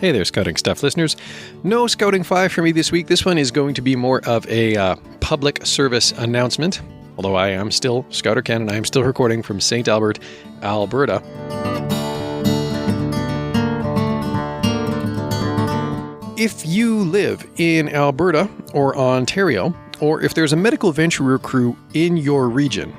Hey there, Scouting Stuff listeners. No Scouting 5 for me this week. This one is going to be more of a public service announcement, although I am still Scouter Ken and I am still recording from St. Albert, Alberta. If you live in Alberta or Ontario, or if there's a medical venturer crew in your region,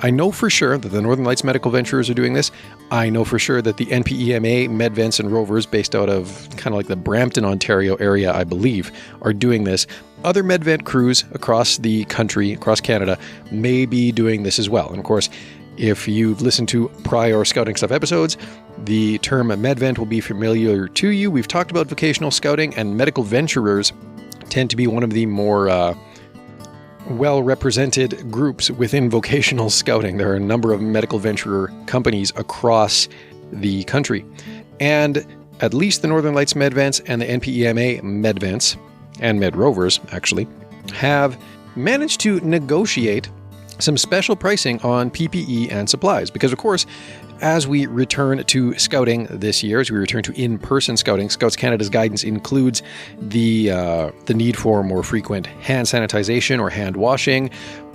I know for sure that the Northern Lights Medical Venturers are doing this. I know for sure that the NPEMA, MedVents, and Rovers, based out of kind of like the Brampton, Ontario area, I believe, are doing this. Other MedVent crews across the country, across Canada, may be doing this as well. And of course, if you've listened to prior Scouting Stuff episodes, the term MedVent will be familiar to you. We've talked about vocational scouting, and medical venturers tend to be one of the more well-represented groups within vocational scouting. There are a number of medical venturer companies across the country. And at least the Northern Lights MedVents and the NPEMA MedVents, and MedRovers, actually, have managed to negotiate some special pricing on PPE and supplies. Because, of course, as we return to scouting this year, as we return to in-person scouting, Scouts Canada's guidance includes the need for more frequent hand sanitization or hand washing,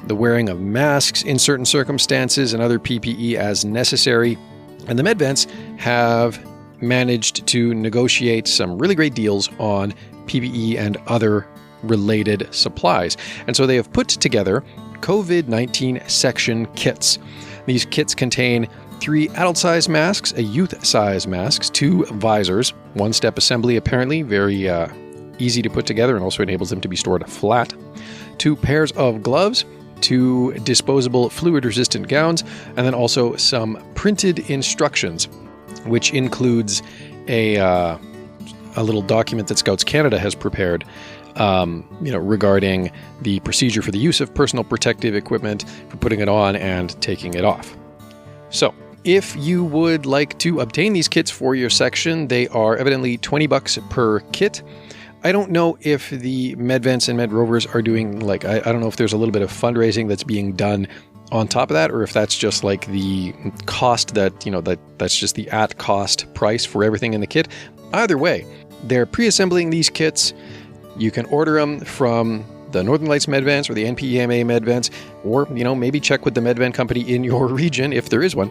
the wearing of masks in certain circumstances, and other PPE as necessary. And the MedVents have managed to negotiate some really great deals on PPE and other related supplies. And so they have put together COVID-19 section kits. These kits contain 3 adult-size masks, a youth-size mask, 2 visors, 1-step assembly apparently, very easy to put together and also enables them to be stored flat, 2 pairs of gloves, 2 disposable fluid-resistant gowns, and then also some printed instructions, which includes a little document that Scouts Canada has prepared regarding the procedure for the use of personal protective equipment, for putting it on and taking it off. So, if you would like to obtain these kits for your section, they are evidently $20 per kit. I don't know if the MedVents and MedRovers are doing, I don't know if there's a little bit of fundraising that's being done on top of that, or if that's just like the cost that's just the at-cost price for everything in the kit. Either way, they're pre-assembling these kits. You can order them from the Northern Lights MedVents or the NPEMA MedVents, or, maybe check with the MedVent company in your region if there is one.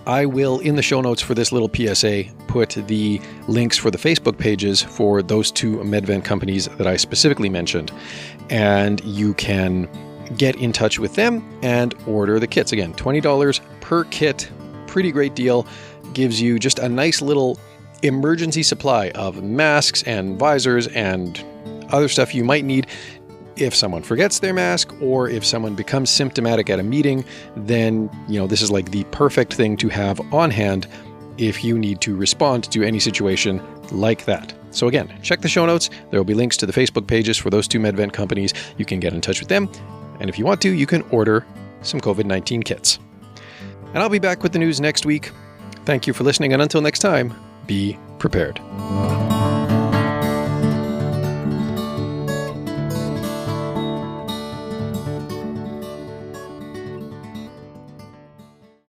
I will, in the show notes for this little PSA, put the links for the Facebook pages for those 2 MedVent companies that I specifically mentioned. And you can get in touch with them and order the kits. Again, $20 per kit. Pretty great deal. Gives you just a nice little emergency supply of masks and visors and other stuff you might need if someone forgets their mask, or if someone becomes symptomatic at a meeting. Then this is like the perfect thing to have on hand if you need to respond to any situation like that. So again, check the show notes. There will be links to the Facebook pages for those 2 MedVent companies. You can get in touch with them, and if you want to, you can order some COVID-19 kits. And I'll be back with the news next week. Thank you for listening, and until next time, be prepared.